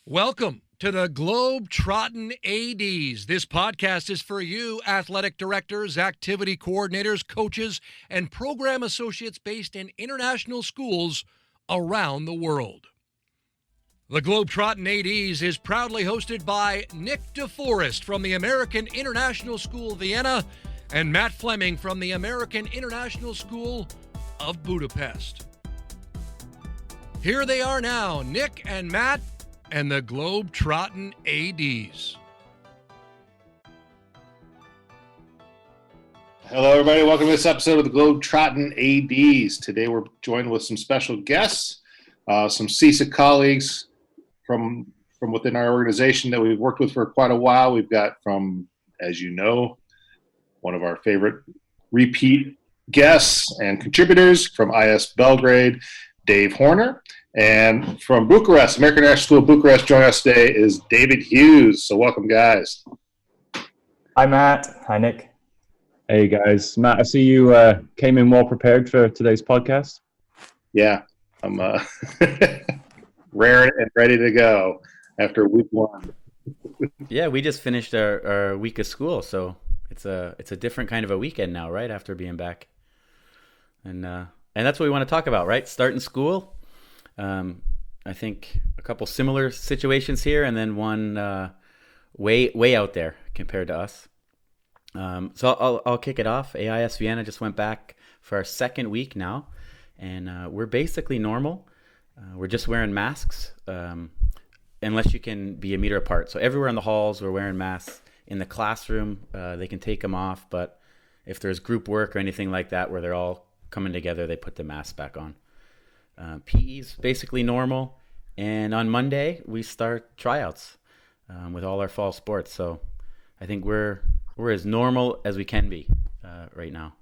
Welcome to the Globetrottin ADs. This podcast is for you, athletic directors, activity coordinators, coaches, and program associates based in international schools around the world. The Globetrottin ADs is proudly hosted by Nick DeForest from the American International School Vienna and Matt Fleming from the American International School of Budapest. Here they are now, Nick and Matt and the Globetrottin ADs. Hello, everybody. Welcome to this episode of the Globetrottin ADs. Today, we're joined with some special guests, some CISA colleagues from within our organization that we've worked with for quite a while. We've got from, as you know, one of our favorite repeat guests and contributors from IS Belgrade, Dave Horner. And from Bucharest, American International School of Bucharest, joining us today is David Hughes. So welcome, guys. Hi, Matt. Hi, Nick. Hey, guys. Matt, I see you came in well prepared for today's podcast. Yeah, I'm raring and ready to go after week one. Yeah, we just finished our week of school, so it's a different kind of a weekend now, right? After being back, and that's what we want to talk about, right? Starting school. I think a couple similar situations here, and then one way out there compared to us. So I'll kick it off. AIS Vienna just went back for our second week now, and we're basically normal. We're just wearing masks, unless you can be a meter apart. So everywhere in the halls, we're wearing masks. In the classroom, they can take them off, but if there's group work or anything like that where they're all coming together, they put the masks back on. PE's basically normal, and on Monday we start tryouts with all our fall sports. So I think we're as normal as we can be right now.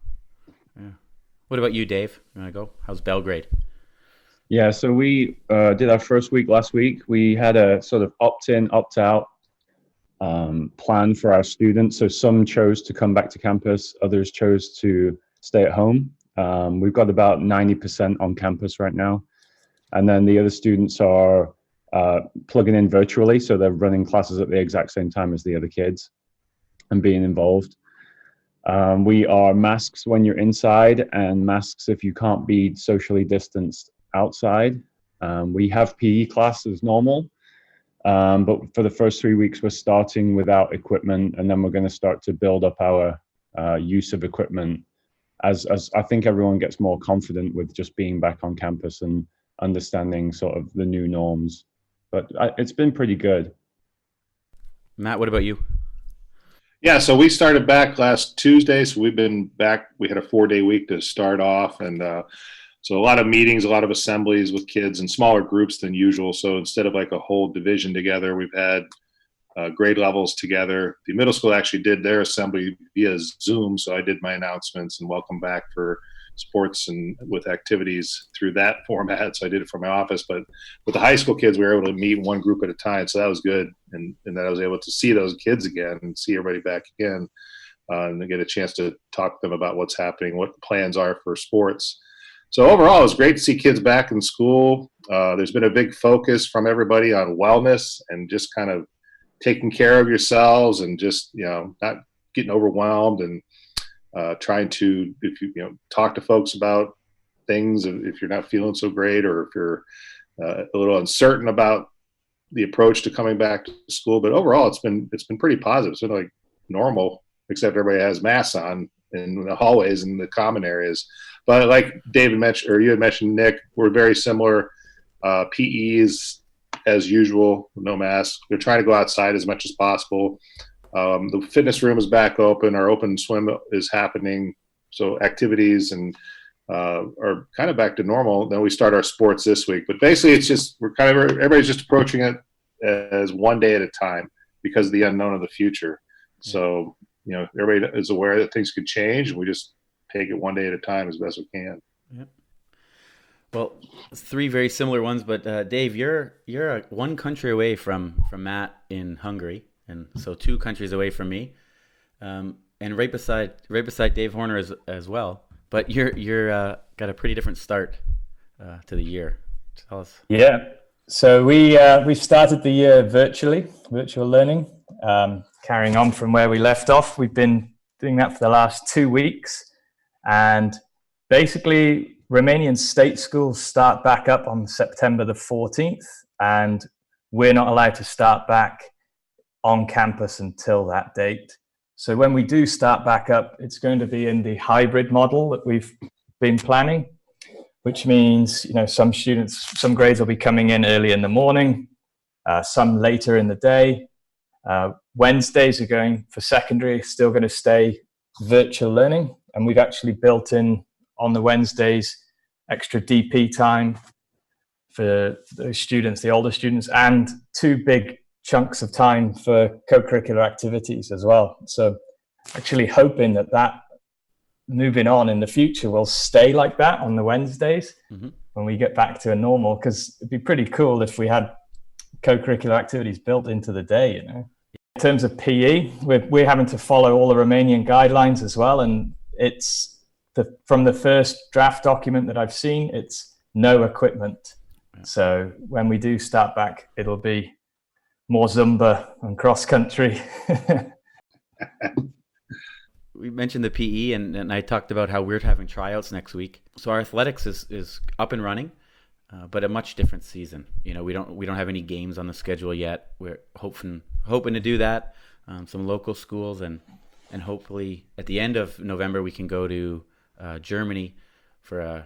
Yeah. What about you, Dave? You want to go? How's Belgrade? Yeah, so we did our first week last week. We had a sort of opt-in, opt-out plan for our students. So some chose to come back to campus, others chose to stay at home. We've got about 90% on campus right now. And then the other students are plugging in virtually. So they're running classes at the exact same time as the other kids and being involved. We are masks when you're inside and masks if you can't be socially distanced outside. We have PE class as normal. But for the first 3 weeks, we're starting without equipment. And then we're going to start to build up our use of equipment as I think everyone gets more confident with just being back on campus and understanding sort of the new norms. But it's been pretty good. Matt, what about you? Yeah, so we started back last Tuesday, so we've been back. We had a 4-day week to start off, and so a lot of meetings, a lot of assemblies with kids in smaller groups than usual. So instead of like a whole division together, we've had grade levels together. The middle school actually did their assembly via Zoom, so I did my announcements and welcome back for sports and with activities through that format. So I did it from my office, but with the high school kids, we were able to meet one group at a time. So that was good, and that I was able to see those kids again and see everybody back again, and get a chance to talk to them about what's happening, what the plans are for sports. So overall, it was great to see kids back in school. There's been a big focus from everybody on wellness and just kind of taking care of yourselves and just, not getting overwhelmed and trying to, if you talk to folks about things, if you're not feeling so great or if you're a little uncertain about the approach to coming back to school. But overall, it's been pretty positive. It's been like normal, except everybody has masks on in the hallways and the common areas. But like David mentioned, or you had mentioned, Nick, we're very similar. PEs, as usual, no mask. We're trying to go outside as much as possible. The fitness room is back open. Our open swim is happening. So activities and are kind of back to normal. Then we start our sports this week. But basically, it's just everybody's just approaching it as one day at a time because of the unknown of the future. So everybody is aware that things could change, and we just take it one day at a time as best we can. Yep. Well, three very similar ones, but Dave, you're one country away from Matt in Hungary, and so two countries away from me, and right beside Dave Horner as well. But you're got a pretty different start to the year. Tell us. Yeah, So we've started the year virtual learning, carrying on from where we left off. We've been doing that for the last 2 weeks, and basically Romanian state schools start back up on September the 14th, and we're not allowed to start back on campus until that date. So when we do start back up, it's going to be in the hybrid model that we've been planning, which means, some grades will be coming in early in the morning, some later in the day. Wednesdays are going for secondary, still going to stay virtual learning. And we've actually built in on the Wednesdays extra DP time for the students, the older students, and 2 big chunks of time for co-curricular activities as well. So actually hoping that moving on in the future will stay like that on the Wednesdays when we get back to a normal, because it'd be pretty cool if we had co-curricular activities built into the day. In terms of PE, we're having to follow all the Romanian guidelines as well, and it's from the first draft document that I've seen, it's no equipment. So when we do start back, it'll be more Zumba and cross country. We mentioned the PE, and I talked about how we're having tryouts next week. So our athletics is up and running, but a much different season. We don't have any games on the schedule yet. We're hoping to do that. Some local schools, and hopefully at the end of November we can go to Germany for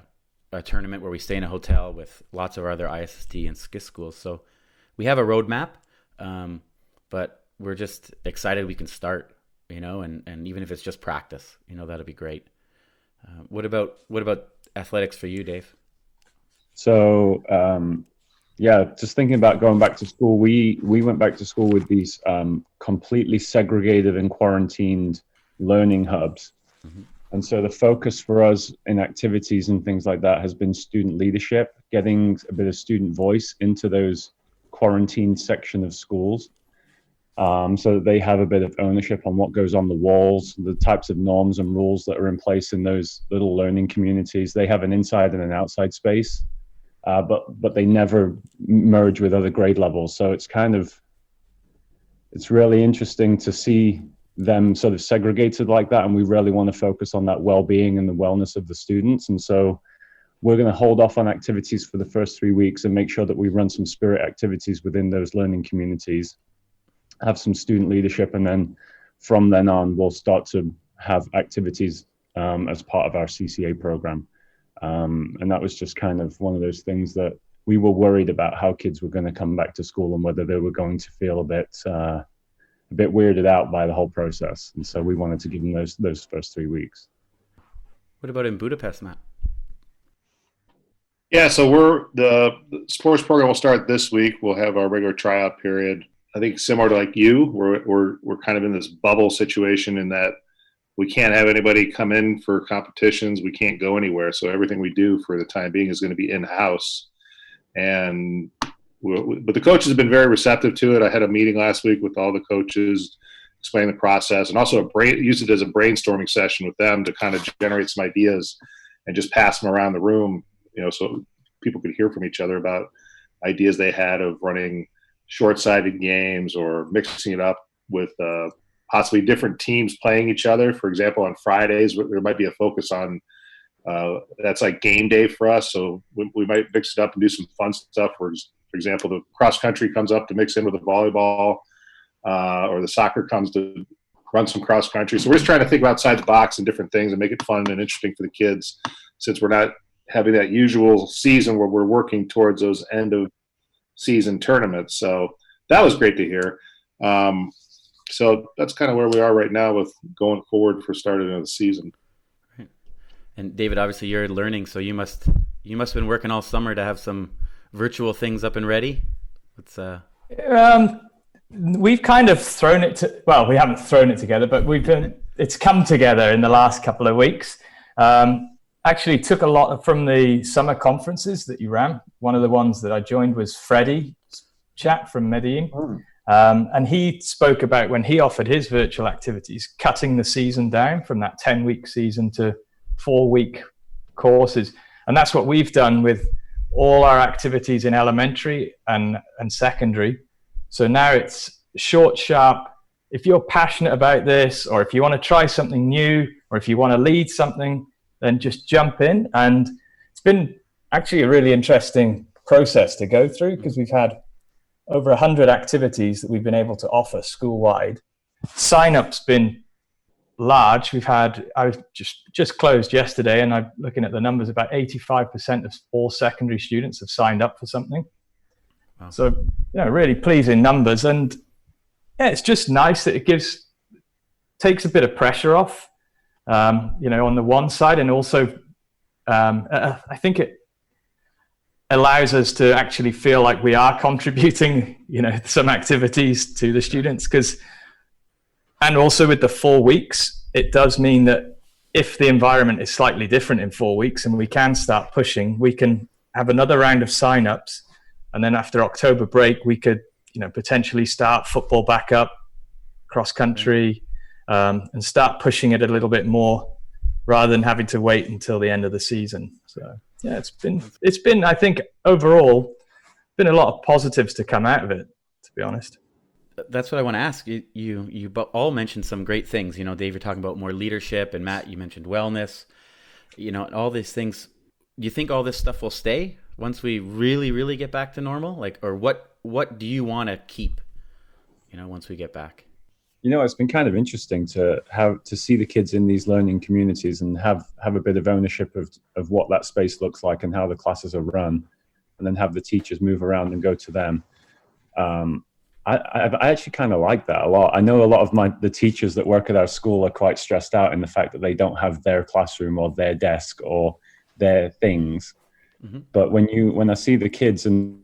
a tournament where we stay in a hotel with lots of other ISST and SCIS schools. So we have a roadmap, but we're just excited we can start. And even if it's just practice, that'll be great. What about athletics for you, Dave? So, just thinking about going back to school, we went back to school with these completely segregated and quarantined learning hubs. Mm-hmm. And so the focus for us in activities and things like that has been student leadership, getting a bit of student voice into those quarantined section of schools. So that they have a bit of ownership on what goes on the walls, the types of norms and rules that are in place in those little learning communities. They have an inside and an outside space, but they never merge with other grade levels. So it's really interesting to see them sort of segregated like that. And we really want to focus on that well-being and the wellness of the students. And so we're going to hold off on activities for the first 3 weeks and make sure that we run some spirit activities within those learning communities, have some student leadership, and then from then on we'll start to have activities as part of our CCA program. And that was just kind of one of those things that we were worried about, how kids were going to come back to school and whether they were going to feel a bit weirded out by the whole process. And so we wanted to give them those first 3 weeks. What about in Budapest, Matt? Yeah, so the sports program will start this week. We'll have our regular tryout period. I think similar to like you, we're kind of in this bubble situation in that we can't have anybody come in for competitions. We can't go anywhere. So everything we do for the time being is going to be in-house. But the coaches have been very receptive to it. I had a meeting last week with all the coaches, explain the process, and also use it as a brainstorming session with them to kind of generate some ideas and just pass them around the room, so people could hear from each other about ideas they had of running short-sided games or mixing it up with possibly different teams playing each other. For example, on Fridays, there might be a focus on that's like game day for us. So we might mix it up and do some fun stuff. For example, the cross country comes up to mix in with the volleyball, or the soccer comes to run some cross country. So we're just trying to think outside the box and different things and make it fun and interesting for the kids, since we're not having that usual season where we're working towards those end of season tournaments. So that was great to hear. So that's kind of where we are right now with going forward for starting of the season. Right. And David, obviously you're learning, so you must have been working all summer to have some virtual things up and ready. We've kind of thrown it we haven't thrown it together, but it's come together in the last couple of weeks. Actually took a lot from the summer conferences that you ran. One of the ones that I joined was Freddie chap from Medellin. And he spoke about, when he offered his virtual activities, cutting the season down from that 10-week season to 4-week courses. And that's what we've done with all our activities in elementary and secondary. So now it's short, sharp. If you're passionate about this, or if you want to try something new, or if you want to lead something, then just jump in. And it's been actually a really interesting process to go through, because we've had over 100 activities that we've been able to offer school-wide. Sign-up's been large. I was just closed yesterday, and I'm looking at the numbers. About 85% of all secondary students have signed up for something. Wow. So, really pleasing numbers. And yeah, it's just nice that it takes a bit of pressure off, on the one side, and also I think it allows us to actually feel like we are contributing, some activities to the students. And also with the 4 weeks, it does mean that if the environment is slightly different in 4 weeks and we can start pushing, we can have another round of sign-ups. And then after October break, we could, potentially start football back up, cross country, and start pushing it a little bit more rather than having to wait until the end of the season. So yeah, it's been, I think overall, been a lot of positives to come out of it, to be honest. That's what I want to ask. You all mentioned some great things. Dave, you're talking about more leadership, and Matt, you mentioned wellness. All these things. Do you think all this stuff will stay once we really, really get back to normal? Or what do you want to keep? Once we get back. It's been kind of interesting to see the kids in these learning communities and have a bit of ownership of what that space looks like and how the classes are run, and then have the teachers move around and go to them. I actually kind of like that a lot. I know a lot of the teachers that work at our school are quite stressed out in the fact that they don't have their classroom or their desk or their things. Mm-hmm. But when I see the kids and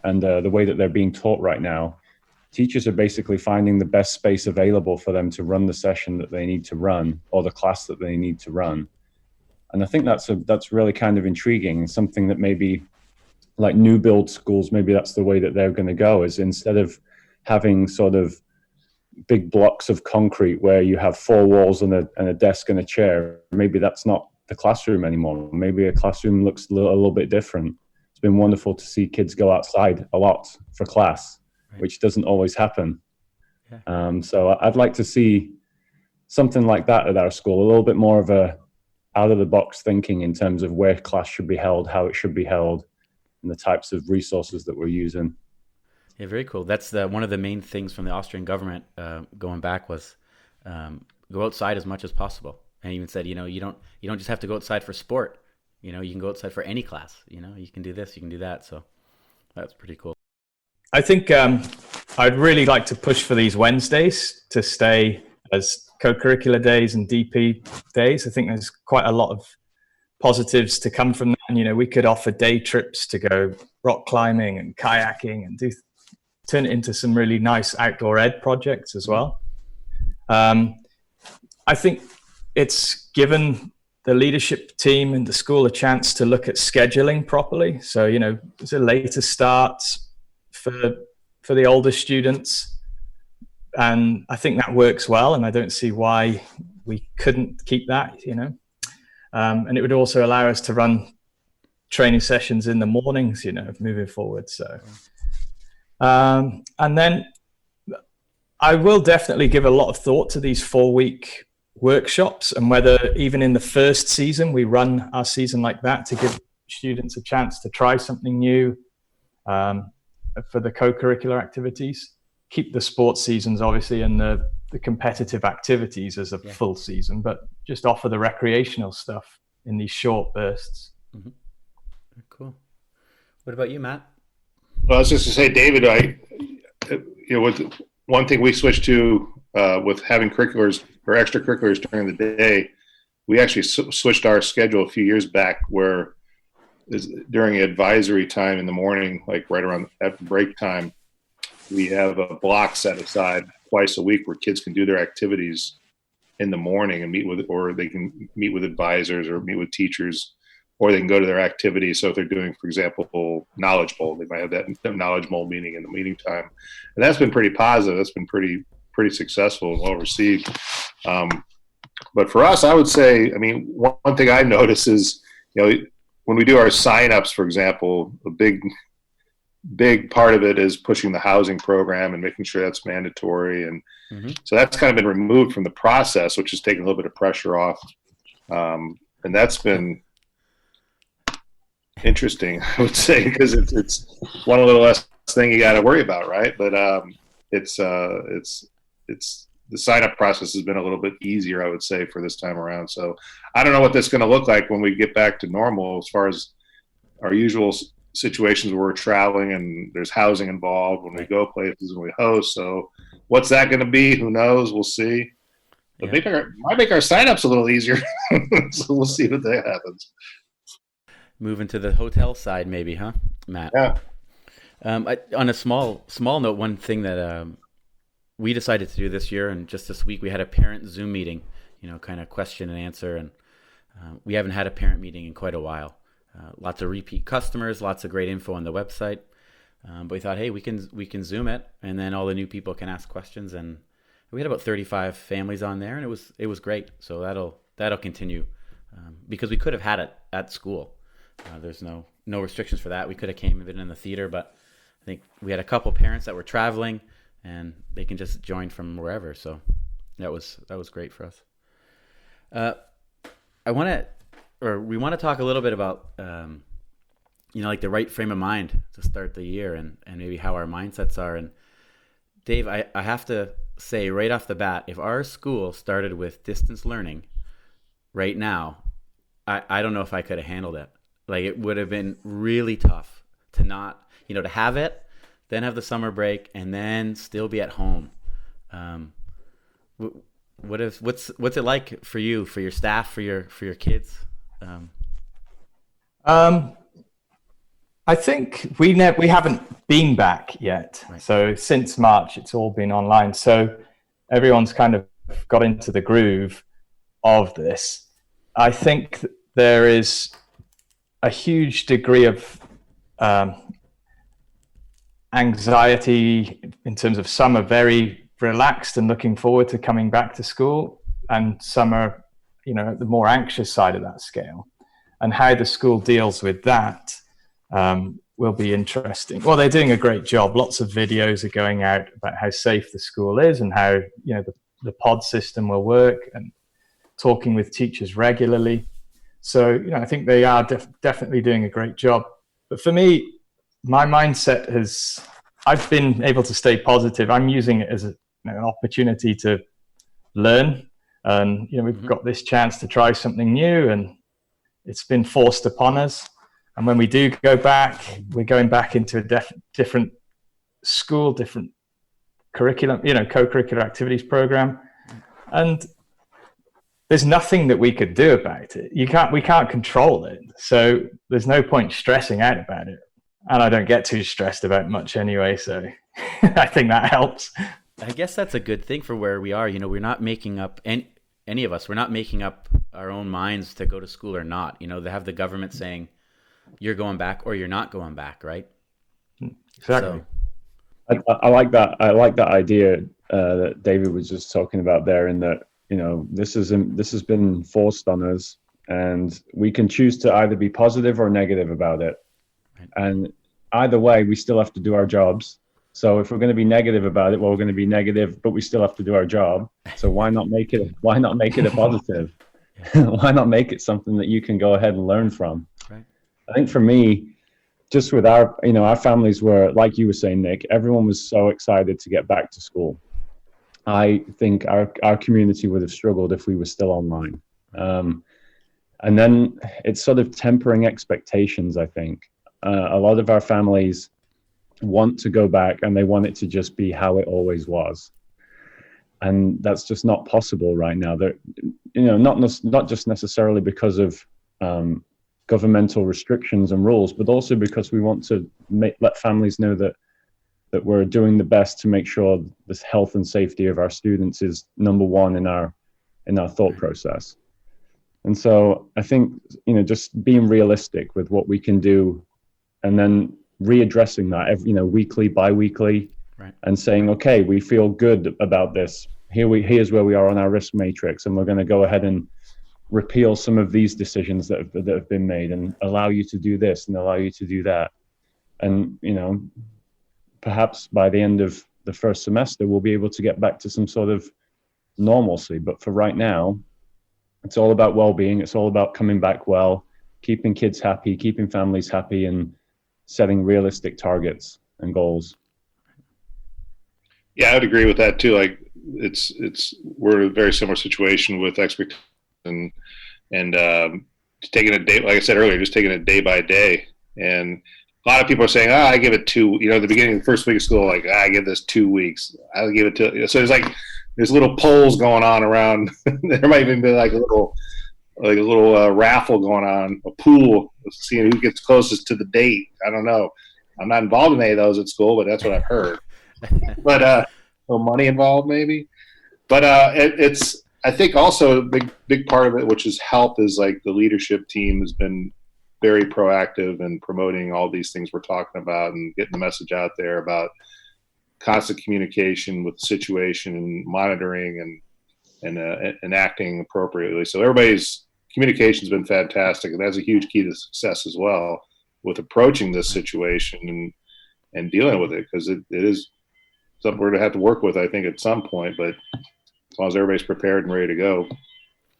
the way that they're being taught right now, teachers are basically finding the best space available for them to run the session that they need to run, or the class that they need to run. And I think that's really kind of intriguing, and something that maybe like new build schools, maybe that's the way that they're going to go, is instead of having sort of big blocks of concrete where you have 4 walls and a desk and a chair, maybe that's not the classroom anymore. Maybe a classroom looks a little bit different. It's been wonderful to see kids go outside a lot for class, right, which doesn't always happen. Yeah. So I'd like to see something like that at our school, a little bit more of a out of the box thinking in terms of where class should be held, how it should be held, and the types of resources that we're using. Yeah, very cool. That's one of the main things from the Austrian government going back was go outside as much as possible. And even said, you don't just have to go outside for sport. You can go outside for any class. You can do this, you can do that. So that's pretty cool. I think I'd really like to push for these Wednesdays to stay as co-curricular days and DP days. I think there's quite a lot of positives to come from that. And, we could offer day trips to go rock climbing and kayaking and turn it into some really nice outdoor ed projects as well. I think it's given the leadership team and the school a chance to look at scheduling properly. So, there's a later starts for the older students. And I think that works well. And I don't see why we couldn't keep that, and it would also allow us to run training sessions in the mornings, moving forward. So, and then I will definitely give a lot of thought to these 4-week workshops, and whether even in the first season we run our season like that to give students a chance to try something new for the co-curricular activities. Keep the sports seasons obviously and the competitive activities as a full season, but just offer the recreational stuff in these short bursts. Mm-hmm. Cool. What about you, Matt? Well, I was just to say, David, with one thing we switched to with having curriculars or extracurriculars during the day, we actually switched our schedule a few years back where during advisory time in the morning, like right around at break time, we have a block set aside twice a week where kids can do their activities in the morning and or they can meet with advisors or meet with teachers, or they can go to their activities. So if they're doing, for example, Knowledge Bowl, they might have that Knowledge Bowl meeting in the meeting time. And that's been pretty positive. That's been pretty successful and well received. But for us, I would say, one thing I've noticed is, when we do our signups, for example, a big part of it is pushing the housing program and making sure that's mandatory. And so that's kind of been removed from the process, which is taking a little bit of pressure off. And that's been interesting, I would say, because it's one little less thing you got to worry about, right? But it's the sign-up process has been a little bit easier, I would say, for this time around. So I don't know what that's going to look like when we get back to normal, as far as our usual situations where we're traveling and there's housing involved when we go places and we host. So what's that going to be? Who knows? We'll see. But might make our sign-ups a little easier. So we'll see what that happens. Moving to the hotel side, maybe, huh, Matt? Yeah. On a small note, one thing that we decided to do this year, and just this week, we had a parent Zoom meeting, kind of question and answer, and we haven't had a parent meeting in quite a while. Lots of repeat customers, lots of great info on the website. But we thought, hey, we can Zoom it, and then all the new people can ask questions. And we had about 35 families on there, and it was great. So that'll continue because we could have had it at school. There's no restrictions for that. We could have came and been in the theater, but I think we had a couple parents that were traveling, and they can just join from wherever. So that was great for us. We want to talk a little bit about, like the right frame of mind to start the year and maybe how our mindsets are. And Dave, I have to say right off the bat, if our school started with distance learning right now, I don't know if I could have handled it. Like, it would have been really tough to not, to have it, then have the summer break, and then still be at home. What's it like for you, for your staff, for your kids? I think we haven't been back yet. Right. So since March, it's all been online. So everyone's kind of got into the groove of this. I think there is a huge degree of anxiety in terms of some are very relaxed and looking forward to coming back to school, and some are, at the more anxious side of that scale. And how the school deals with that will be interesting. Well, they're doing a great job. Lots of videos are going out about how safe the school is and how, the pod system will work, and talking with teachers regularly. So, I think they are definitely doing a great job. But for me, my mindset I've been able to stay positive. I'm using it as an opportunity to learn. And, we've got this chance to try something new, and it's been forced upon us. And when we do go back, we're going back into a different school, different curriculum, co-curricular activities program. And there's nothing that we could do about it. We can't control it. So there's no point stressing out about it. And I don't get too stressed about much anyway. So I think that helps. I guess that's a good thing for where we are. We're not making up any of us. We're not making up our own minds to go to school or not. They have the government saying you're going back or you're not going back, right? Exactly. So, I like that. I like that idea that David was just talking about there, in that this has been forced on us, and we can choose to either be positive or negative about it. Right. And either way, we still have to do our jobs. So if we're going to be negative about it, well, we're going to be negative, but we still have to do our job. So why not make it a positive? Why not make it something that you can go ahead and learn from? Right. I think for me, just with our families were, like you were saying, Nick, everyone was so excited to get back to school. I think our community would have struggled if we were still online. And then it's sort of tempering expectations, I think. A lot of our families want to go back, and they want it to just be how it always was. And that's just not possible right now. That, not just necessarily because of governmental restrictions and rules, but also because we want to let families know that we're doing the best to make sure this health and safety of our students is number one in our thought process. And so I think, just being realistic with what we can do, and then readdressing that weekly, bi-weekly, right, and saying, okay, we feel good about this. Here's where we are on our risk matrix, and we're going to go ahead and repeal some of these decisions that have been made and allow you to do this and allow you to do that. And, perhaps by the end of the first semester, we'll be able to get back to some sort of normalcy. But for right now, it's all about well-being. It's all about coming back well, keeping kids happy, keeping families happy, and setting realistic targets and goals. Yeah, I would agree with that too. Like we're in a very similar situation with expectations and taking it day, like I said earlier, just taking it day by day. And a lot of people are saying, I give it at the beginning of the first week of school, like, I give this 2 weeks. I'll give it to, so there's little polls going on around. There might even be like a little raffle going on, a pool, seeing who gets closest to the date. I don't know. I'm not involved in any of those at school, but that's what I've heard. But a little money involved maybe. But I think also a big part of it, which has helped, is like the leadership team has been very proactive in promoting all these things we're talking about and getting the message out there about constant communication with the situation and monitoring and acting appropriately. So everybody's communication has been fantastic, and that's a huge key to success as well with approaching this situation and dealing with it, because it is something we're going to have to work with, I think, at some point. But as long as everybody's prepared and ready to go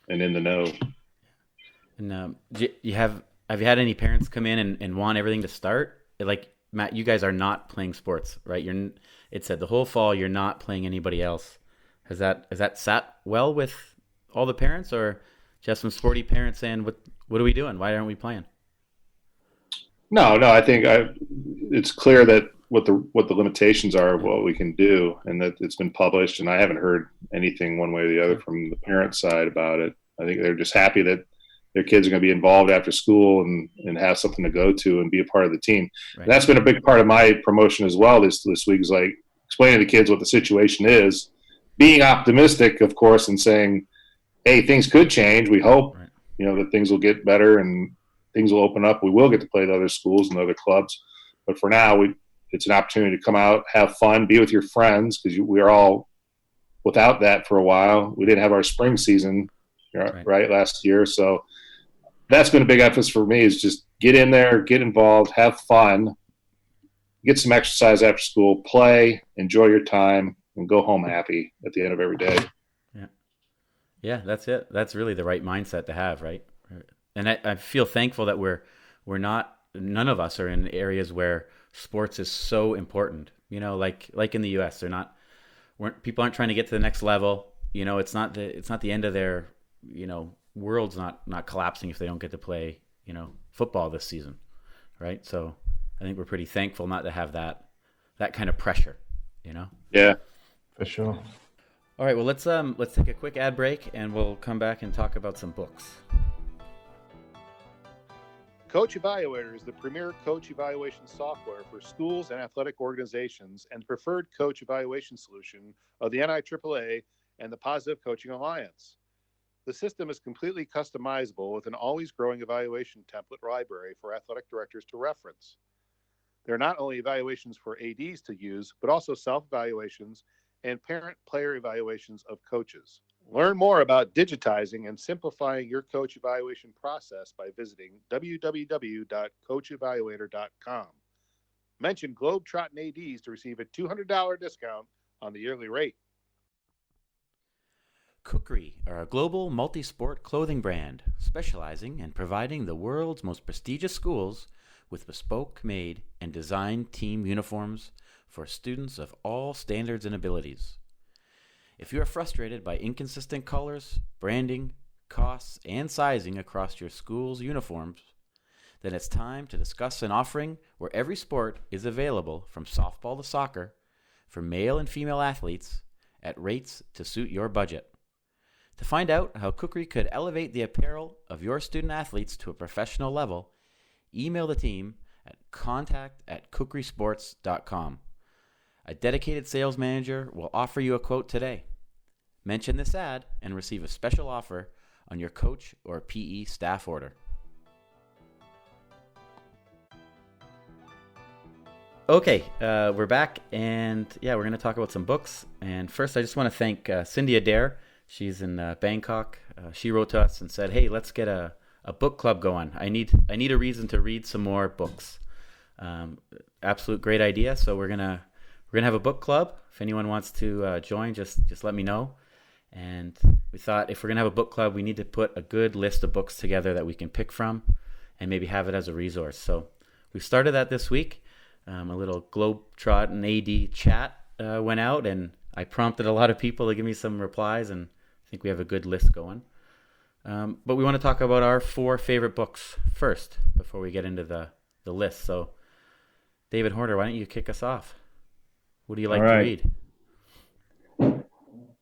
and in the know. And have you had any parents come in and want everything to start? Like, Matt, you guys are not playing sports, right? It said the whole fall you're not playing anybody else. Has that sat well with all the parents, or just some sporty parents saying, what are we doing? Why aren't we playing? No, I think it's clear that what the limitations are of what we can do, and that it's been published, and I haven't heard anything one way or the other from the parent side about it. I think they're just happy that their kids are going to be involved after school and have something to go to and be a part of the team. Right. And that's been a big part of my promotion as well this week, is like explaining to kids what the situation is, being optimistic, of course, and saying, hey, things could change. We hope, right, that things will get better and things will open up. We will get to play at other schools and other clubs. But for now, it's an opportunity to come out, have fun, be with your friends, because we are all without that for a while. We didn't have our spring season right last year. So that's been a big emphasis for me, is just get in there, get involved, have fun, get some exercise after school, play, enjoy your time, and go home happy at the end of every day. Yeah, that's it. That's really the right mindset to have, right? And I feel thankful that none of us are in areas where sports is so important. Like in the U.S., people aren't trying to get to the next level. It's not the end of their, world's not collapsing if they don't get to play, football this season, right? So I think we're pretty thankful not to have that kind of pressure, Yeah, for sure. All right, well, let's take a quick ad break, and we'll come back and talk about some books. Coach Evaluator is the premier coach evaluation software for schools and athletic organizations, and preferred coach evaluation solution of the NIAAA and the Positive Coaching Alliance. The system is completely customizable with an always growing evaluation template library for athletic directors to reference. There are not only evaluations for ADs to use, but also self-evaluations and parent-player evaluations of coaches. Learn more about digitizing and simplifying your coach evaluation process by visiting www.coachevaluator.com. Mention Globetrottin ADs to receive a $200 discount on the yearly rate. Kukri are a global multi-sport clothing brand specializing in providing the world's most prestigious schools with bespoke made and designed team uniforms for students of all standards and abilities. If you are frustrated by inconsistent colors, branding, costs, and sizing across your school's uniforms, then it's time to discuss an offering where every sport is available, from softball to soccer, for male and female athletes at rates to suit your budget. To find out how Kukri could elevate the apparel of your student athletes to a professional level, email the team at contact@kukrisports.com. A dedicated sales manager will offer you a quote today. Mention this ad and receive a special offer on your coach or PE staff order. Okay, we're back, and we're going to talk about some books. And first, I just want to thank Cindy Adair. She's in Bangkok, she wrote to us and said, "Hey, let's get a book club going. I need a reason to read some more books." Absolute great idea. So we're gonna have a book club. If anyone wants to join, just let me know. And we thought if we're gonna have a book club, we need to put a good list of books together that we can pick from, and maybe have it as a resource. So we started that this week. A little Globetrottin AD chat went out, and I prompted a lot of people to give me some replies, and I think we have a good list going. But we want to talk about our 4 favorite books first before we get into the list. So, David Horner, why don't you kick us off? What do you like to read?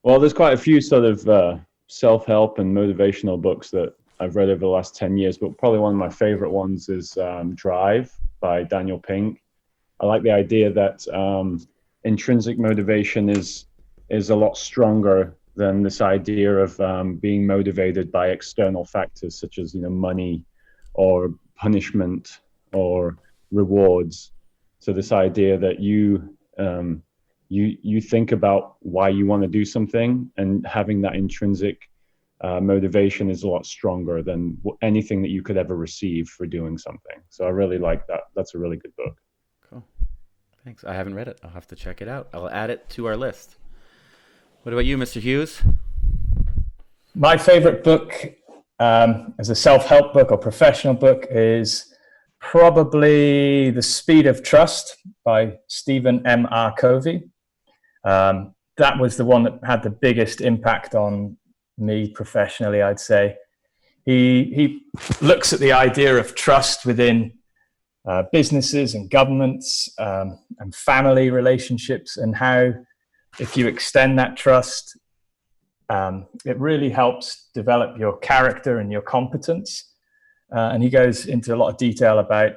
Well, there's quite a few sort of self-help and motivational books that I've read over the last 10 years, but probably one of my favorite ones is Drive by Daniel Pink. I like the idea that intrinsic motivation is a lot stronger than this idea of being motivated by external factors such as money or punishment or rewards. So this idea that you think about why you want to do something, and having that intrinsic motivation is a lot stronger than anything that you could ever receive for doing something. So I really like that. That's a really good book. Cool. Thanks. I haven't read it. I'll have to check it out. I'll add it to our list. What about you, Mr. Hughes? My favorite book as a self-help book or professional book is probably The Speed of Trust by Stephen M. R. Covey. That was the one that had the biggest impact on me professionally, I'd say. He looks at the idea of trust within businesses and governments and family relationships, and how if you extend that trust, it really helps develop your character and your competence. And he goes into a lot of detail about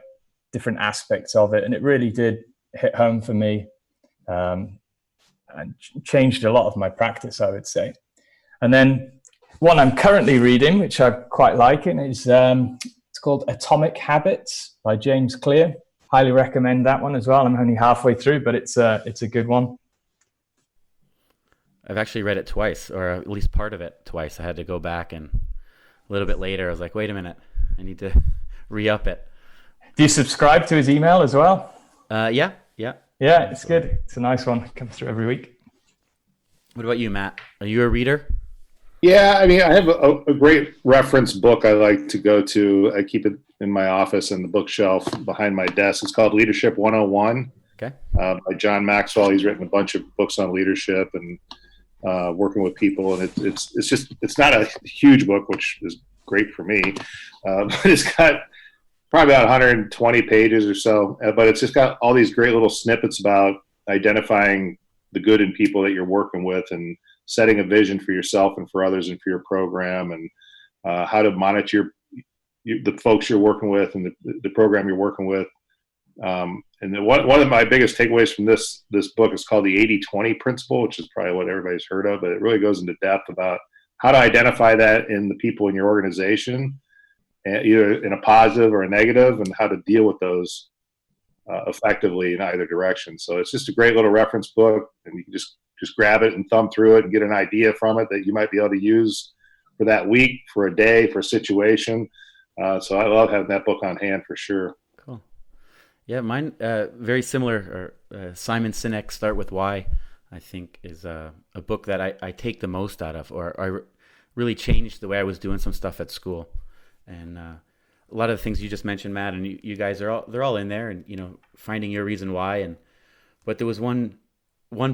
different aspects of it, and it really did hit home for me and changed a lot of my practice, I would say. And then one I'm currently reading, which I quite like, is it's called Atomic Habits by James Clear. Highly recommend that one as well. I'm only halfway through, but it's a good one. I've actually read it twice, or at least part of it twice. I had to go back, and a little bit later I was like, wait a minute, I need to re-up it. Do you subscribe to his email as well? Yeah. Yeah, it's good. It's a nice one. It comes through every week. What about you, Matt? Are you a reader? Yeah, I mean, I have a great reference book I like to go to. I keep it in my office and the bookshelf behind my desk. It's called Leadership 101. Okay. By John Maxwell. He's written a bunch of books on leadership and working with people, and it's not a huge book, which is great for me, but it's got probably about 120 pages or so. But it's just got all these great little snippets about identifying the good in people that you're working with, and setting a vision for yourself and for others and for your program, and how to monitor the folks you're working with and the program you're working with. And then one of my biggest takeaways from this book is called the 80-20 principle, which is probably what everybody's heard of, but it really goes into depth about how to identify that in the people in your organization, either in a positive or a negative, and how to deal with those effectively in either direction. So it's just a great little reference book, and you can just grab it and thumb through it and get an idea from it that you might be able to use for that week, for a day, for a situation. So I love having that book on hand for sure. Cool. Yeah, mine very similar. Simon Sinek's Start With Why, I think, is a book that I take the most out of, or I really changed the way I was doing some stuff at school. And a lot of the things you just mentioned, Matt, and you guys they're all in there, and finding your reason why. But there was one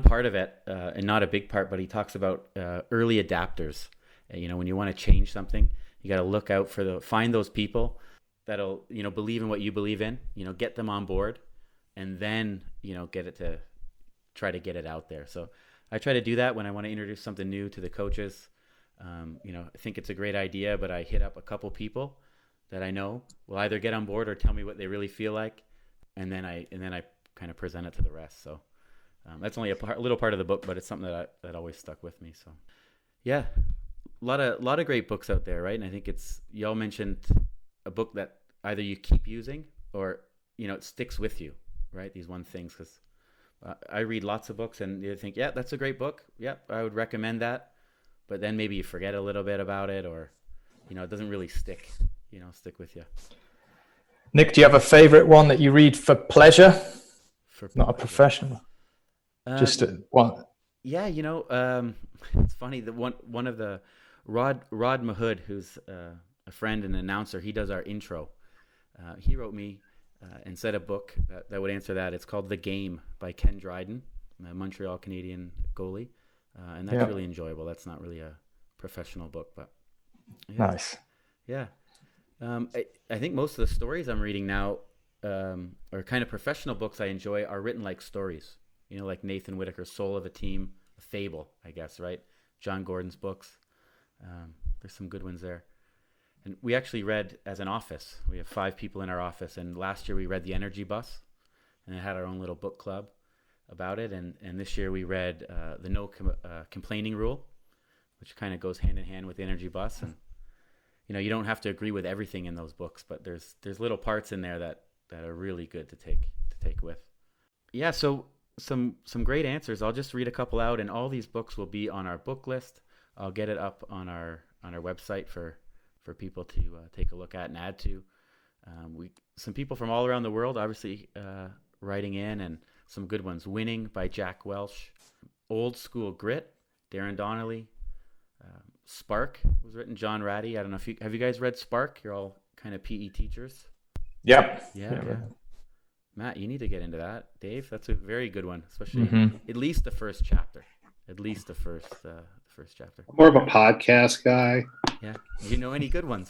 part of it, and not a big part, but he talks about early adapters. When you want to change something, you got to look out find those people that'll believe in what you believe in. Get them on board, and then try to get it out there. So I try to do that when I want to introduce something new to the coaches. I think it's a great idea, but I hit up a couple people that I know will either get on board or tell me what they really feel like, and then I kind of present it to the rest. So that's only a little part of the book, but it's something that always stuck with me. So yeah, a lot of great books out there, right? And I think y'all mentioned a book that either you keep using or it sticks with you, right? These one things, because I read lots of books and you think, yeah, that's a great book. Yep, I would recommend that. but then maybe you forget a little bit about it, or, it doesn't really stick with you. Nick, do you have a favorite one that you read for pleasure? Not a professional. Just one. Yeah, it's funny that one of the Rod Mahood, who's a friend and announcer, he does our intro. He wrote me and said a book that would answer that. It's called The Game by Ken Dryden, a Montreal Canadian goalie, and that's really enjoyable. That's not really a professional book, but nice. Yeah, I think most of the stories I'm reading now, or kind of professional books I enjoy, are written like stories. Like Nathan Whitaker's Soul of a Team, a fable, I guess, right? John Gordon's books. There's some good ones there. And we actually read as an office. We have 5 people in our office, and last year we read The Energy Bus, and it had our own little book club about it. And this year we read the No Complaining Rule, which kind of goes hand in hand with The Energy Bus. And you don't have to agree with everything in those books, but there's little parts in there that are really good to take with. Yeah, so some great answers. I'll just read a couple out, and all these books will be on our book list. I'll get it up on our website for people to take a look at and add to. Some people from all around the world, obviously, writing in, and some good ones. Winning by Jack Welch. Old School Grit, Darren Donnelly. Spark was written, John Ratty. I don't know if have you guys read Spark? You're all kind of PE teachers. Yep. Yeah. Matt, you need to get into that. Dave, that's a very good one, especially at least the first chapter. At least the first chapter. I'm more of a podcast guy. Yeah. Do you know any good ones?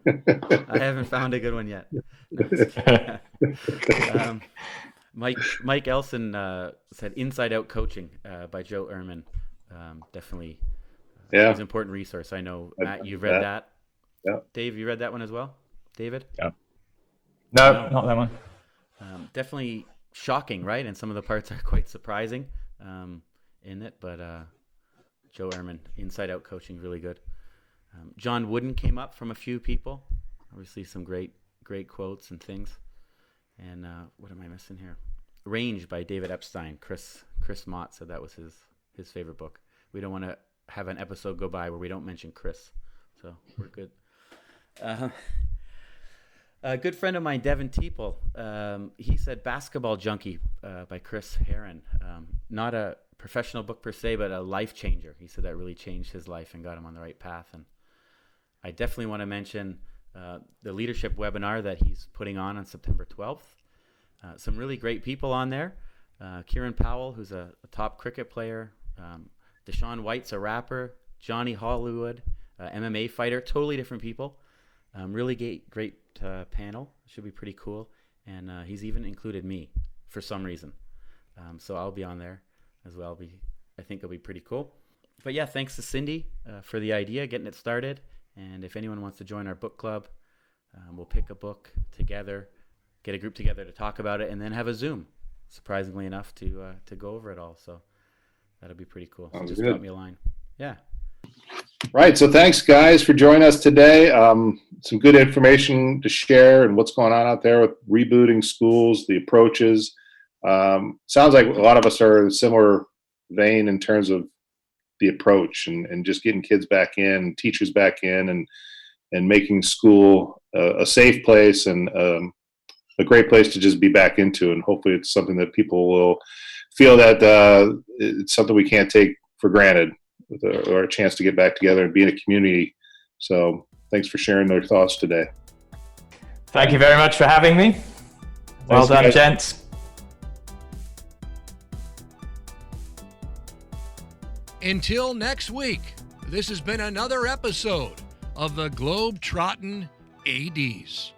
I haven't found a good one yet. Mike Elson said Inside Out Coaching by Joe Ehrman. Definitely is an important resource. I know, Matt, you've read that. Yeah. Dave, you read that one as well? David? Yeah. No, not that one. Definitely shocking, right? And some of the parts are quite surprising in it, but Joe Ehrman, Inside Out Coaching, really good. John Wooden came up from a few people. Obviously some great quotes and things. And what am I missing here? Range by David Epstein. Chris Mott said that was his favorite book. We don't want to have an episode go by where we don't mention Chris. So we're good. A good friend of mine, Devin Teeple, he said Basketball Junkie by Chris Herron. Not a professional book per se, but a life changer. He said that really changed his life and got him on the right path. And I definitely want to mention the leadership webinar that he's putting on September 12th. Some really great people on there. Kieran Powell, who's a top cricket player. Deshaun White's a rapper. Johnny Hollywood, MMA fighter. Totally different people. Really great panel. Should be pretty cool. And he's even included me for some reason. So I'll be on there as well. I think it'll be pretty cool. But yeah, thanks to Cindy for the idea, getting it started. And if anyone wants to join our book club, we'll pick a book together, get a group together to talk about it, and then have a Zoom, surprisingly enough, to go over it all. So that'll be pretty cool. So just drop me a line. Yeah. Right. So thanks, guys, for joining us today. Some good information to share and what's going on out there with rebooting schools, the approaches. Sounds like a lot of us are in a similar vein in terms of the approach and just getting kids back in, teachers back in, and making school a safe place and a great place to just be back into. And hopefully it's something that people will feel that it's something we can't take for granted, or a chance to get back together and be in a community. So thanks for sharing their thoughts today. Thank you very much for having me. Well done, guys. Gents. Until next week, this has been another episode of the Globetrottin ADs.